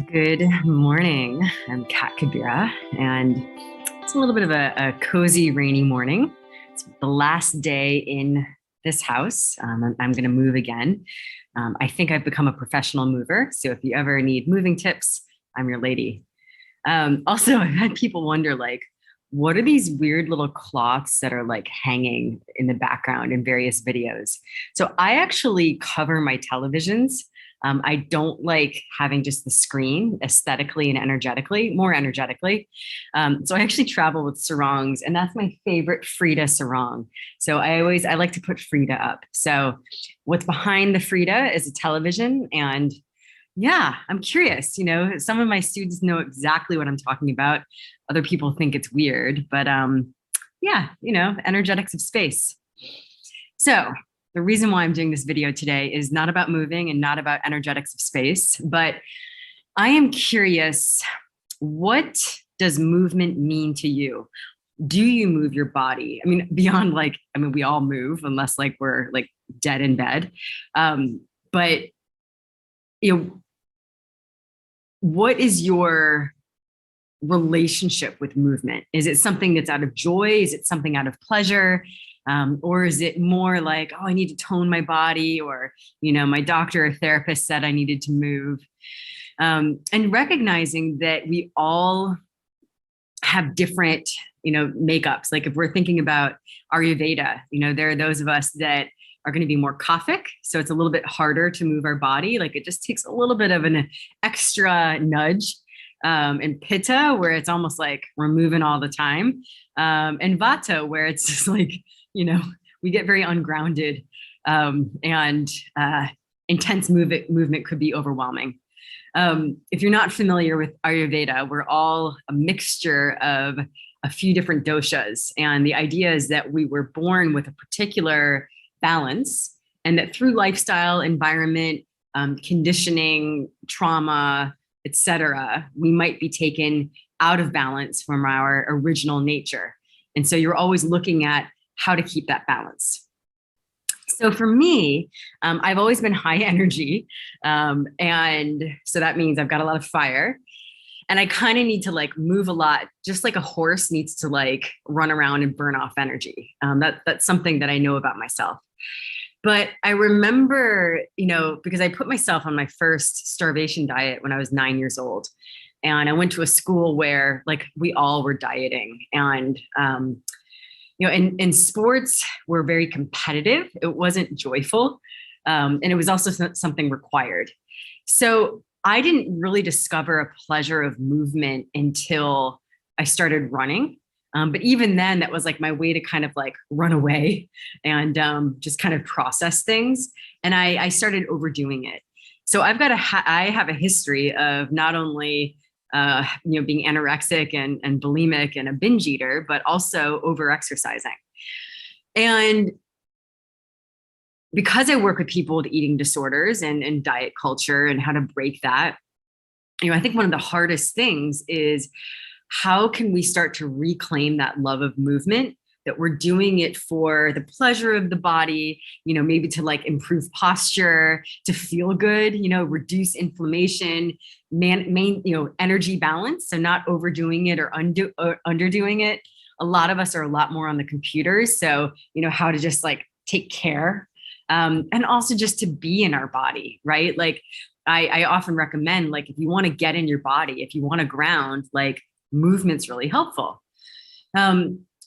Good morning. I'm Kat Kabira, and it's a little bit of a cozy, rainy morning. It's the last day in this house. I'm going to move again. I think I've become a professional mover. So if you ever need moving tips, I'm your lady. Also, I've had people wonder, like, what are these weird little cloths that are like hanging in the background in various videos? So I actually cover my televisions. I don't like having just the screen aesthetically and energetically, more energetically. So I actually travel with sarongs, and that's my favorite Frida sarong. So I like to put Frida up. So what's behind the Frida is a television, and yeah, I'm curious. Some of my students know exactly what I'm talking about. Other people think it's weird, but yeah, energetics of space. So the reason why I'm doing this video today is not about moving and not about energetics of space, but I am curious, what does movement mean to you? Do you move your body? I mean, beyond we all move unless like we're like dead in bed. But you know, what is your relationship with movement? Is it something that's out of joy? Is it something out of pleasure? Or is it more like, oh, I need to tone my body, or, my doctor or therapist said I needed to move? And recognizing that we all have different, makeups. Like if we're thinking about Ayurveda, there are those of us that are going to be more kaphic. So it's a little bit harder to move our body. Like it just takes a little bit of an extra nudge. And pitta, where it's almost like we're moving all the time. And vata, where it's just like, we get very ungrounded, and intense movement could be overwhelming. If you're not familiar with Ayurveda, we're all a mixture of a few different doshas. And the idea is that we were born with a particular balance, and that through lifestyle, environment, conditioning, trauma, etc., we might be taken out of balance from our original nature. And so you're always looking at how to keep that balance. So for me, I've always been high energy. And so that means I've got a lot of fire. And I kind of need to like move a lot, just like a horse needs to like run around and burn off energy. That's something that I know about myself. But I remember, because I put myself on my first starvation diet when I was 9 years old. And I went to a school where like we all were dieting. And, in sports, we're very competitive. It wasn't joyful. And it was also something required. So I didn't really discover a pleasure of movement until I started running. But even then, that was like my way to kind of like run away and just kind of process things. And I started overdoing it. So I have a history of not only being anorexic and bulimic and a binge eater, but also over exercising. And because I work with people with eating disorders and diet culture and how to break that, I think one of the hardest things is, how can we start to reclaim that love of movement, that we're doing it for the pleasure of the body, maybe to like improve posture, to feel good, reduce inflammation, energy balance. So not overdoing it or underdoing it. A lot of us are a lot more on the computers. So, how to just like take care, and also just to be in our body, right? Like I often recommend, like, if you want to get in your body, if you want to ground, like, movement's really helpful.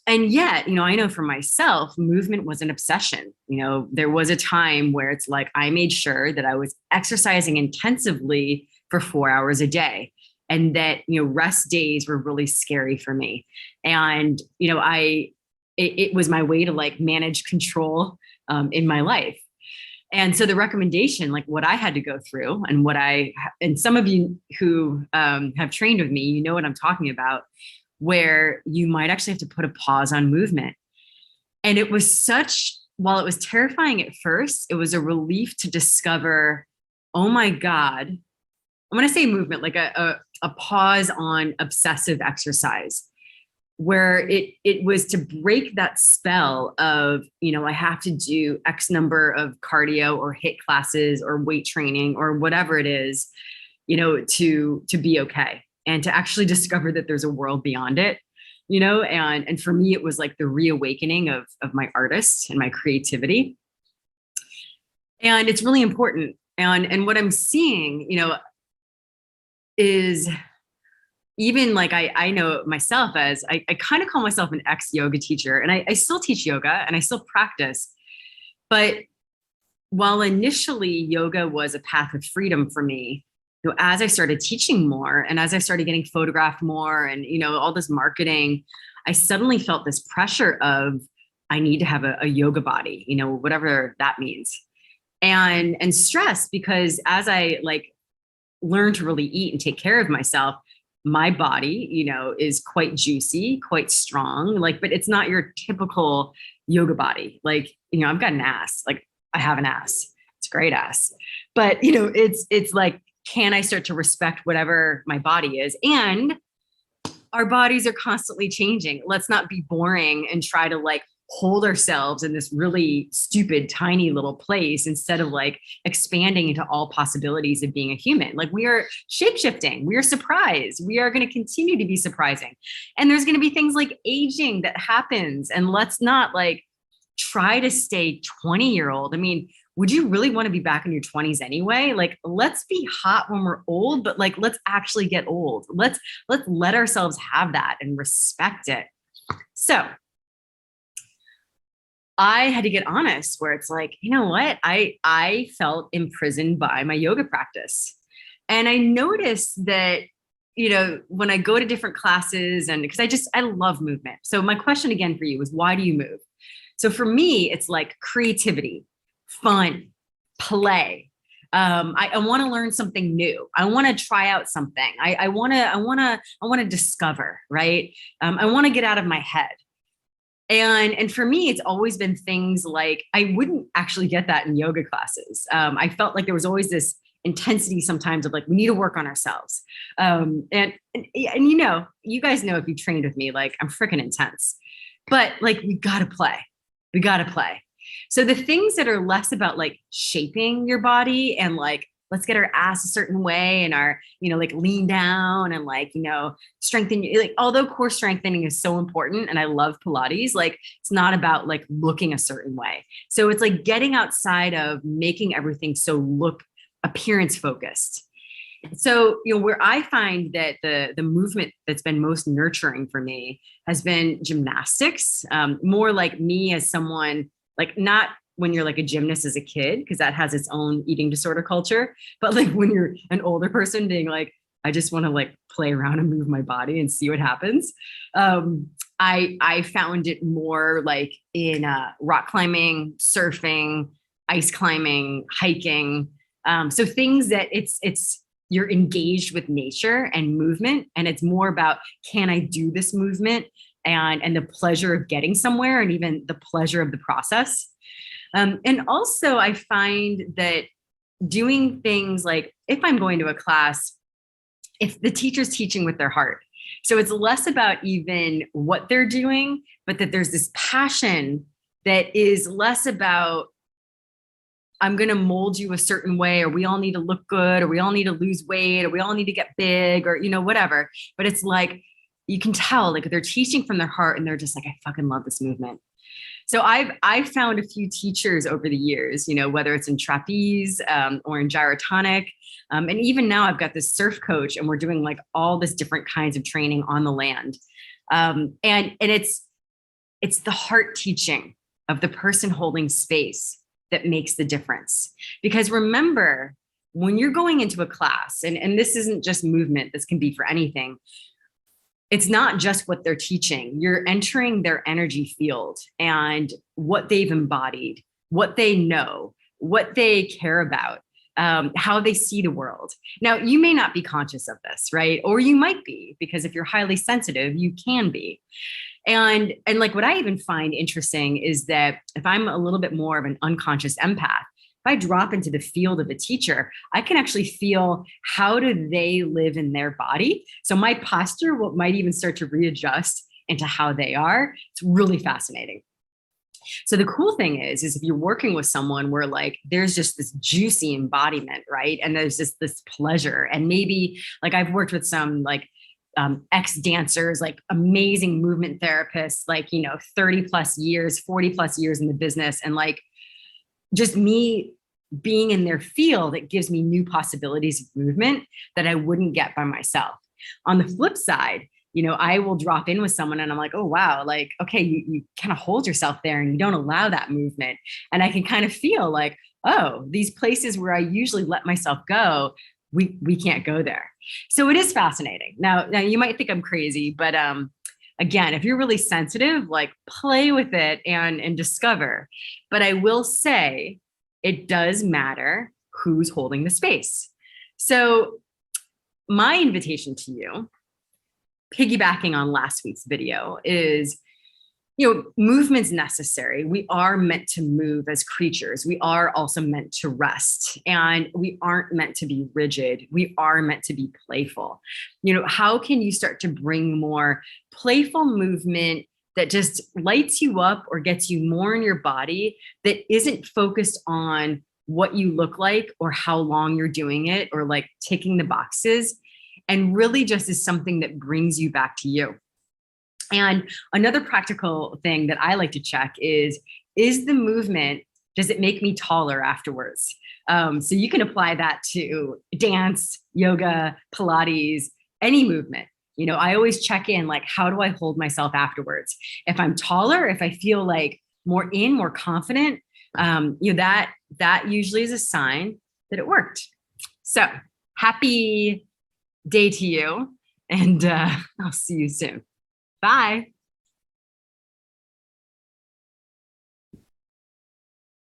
And yet, I know for myself, movement was an obsession. There was a time where it's like I made sure that I was exercising intensively for 4 hours a day, and that, rest days were really scary for me. And, it was my way to like manage control in my life. And so the recommendation, like what I had to go through and some of you who have trained with me, what I'm talking about, where you might actually have to put a pause on movement. And it was while it was terrifying at first, it was a relief to discover, oh my God, I'm going to say movement, like a pause on obsessive exercise, where it was to break that spell of, I have to do X number of cardio or HIIT classes or weight training or whatever it is. to be okay and to actually discover that there's a world beyond it. And for me, it was like the reawakening of my artist and my creativity. And it's really important. And what I'm seeing, is even like I know myself as I kind of call myself an ex-yoga teacher, and I still teach yoga and I still practice. But while initially yoga was a path of freedom for me, as I started teaching more and as I started getting photographed more and, all this marketing, I suddenly felt this pressure of I need to have a yoga body, whatever that means. And stress, because as I like learn to really eat and take care of myself, my body, is quite juicy, quite strong, but it's not your typical yoga body. I've got an ass, I have an ass. It's a great ass. But, it's like, can I start to respect whatever my body is? And our bodies are constantly changing. Let's not be boring and try to hold ourselves in this really stupid, tiny little place instead of expanding into all possibilities of being a human. We are shape-shifting. We are surprised. We are going to continue to be surprising. And there's going to be things like aging that happens. And let's not try to stay 20-year-old. I mean, would you really want to be back in your 20s anyway? Let's be hot when we're old, but let's actually get old. Let's let ourselves have that and respect it. So I had to get honest where it's you know what? I felt imprisoned by my yoga practice. And I noticed that, when I go to different classes and because I love movement. So my question again for you is, why do you move? So for me, it's creativity, fun, play. I want to learn something new. I want to try out something. I want to discover, right? I want to get out of my head. And for me, it's always been things I wouldn't actually get that in yoga classes. I felt like there was always this intensity sometimes of we need to work on ourselves. And you guys know if you trained with me, I'm freaking intense, but we gotta play. We gotta play. So the things that are less about shaping your body and let's get our ass a certain way and our, lean down and strengthen, although core strengthening is so important. And I love Pilates, it's not about looking a certain way. So it's getting outside of making everything so look appearance focused. So, where I find that the movement that's been most nurturing for me has been gymnastics, more like me as someone, not when you're a gymnast as a kid, because that has its own eating disorder culture, but when you're an older person being I just want to play around and move my body and see what happens. I found it more in rock climbing, surfing, ice climbing, hiking. So things that it's you're engaged with nature and movement, and it's more about, can I do this movement and the pleasure of getting somewhere and even the pleasure of the process. And also I find that doing things if I'm going to a class, if the teacher's teaching with their heart, so it's less about even what they're doing, but that there's this passion that is less about, I'm going to mold you a certain way, or we all need to look good, or we all need to lose weight, or we all need to get big, or, whatever. But it's you can tell they're teaching from their heart and they're just I fucking love this movement. So I've found a few teachers over the years, whether it's in trapeze or in gyrotonic. And even now I've got this surf coach and we're doing all this different kinds of training on the land. And it's the heart teaching of the person holding space that makes the difference. Because remember, when you're going into a class, and this isn't just movement, this can be for anything, it's not just what they're teaching. You're entering their energy field and what they've embodied, what they know, what they care about, how they see the world. Now, you may not be conscious of this, right? Or you might be, because if you're highly sensitive, you can be. And what I even find interesting is that if I'm a little bit more of an unconscious empath, if I drop into the field of a teacher, I can actually feel, how do they live in their body? So my posture might even start to readjust into how they are. It's really fascinating. So the cool thing is if you're working with someone where like there's just this juicy embodiment, right? And there's just this pleasure. And maybe like I've worked with some like ex dancers, like amazing movement therapists, like, 30 plus years, 40 plus years in the business. And like just me being in their field, it gives me new possibilities of movement that I wouldn't get by myself. On the flip side, I will drop in with someone and I'm like, oh, wow, like, okay, you kind of hold yourself there and you don't allow that movement. And I can kind of feel like, oh, these places where I usually let myself go, we can't go there. So it is fascinating. Now you might think I'm crazy, but again, if you're really sensitive, like play with it and discover. But I will say it does matter who's holding the space. So my invitation to you, piggybacking on last week's video, is, movement's necessary. We are meant to move as creatures. We are also meant to rest, and we aren't meant to be rigid. We are meant to be playful. How can you start to bring more playful movement that just lights you up or gets you more in your body, that isn't focused on what you look like or how long you're doing it or like ticking the boxes, and really just is something that brings you back to you? And another practical thing that I like to check is the movement, does it make me taller afterwards? So you can apply that to dance, yoga, Pilates, any movement. I always check in, like, how do I hold myself afterwards? If I'm taller, if I feel like more confident, that usually is a sign that it worked. So happy day to you, and I'll see you soon. Bye.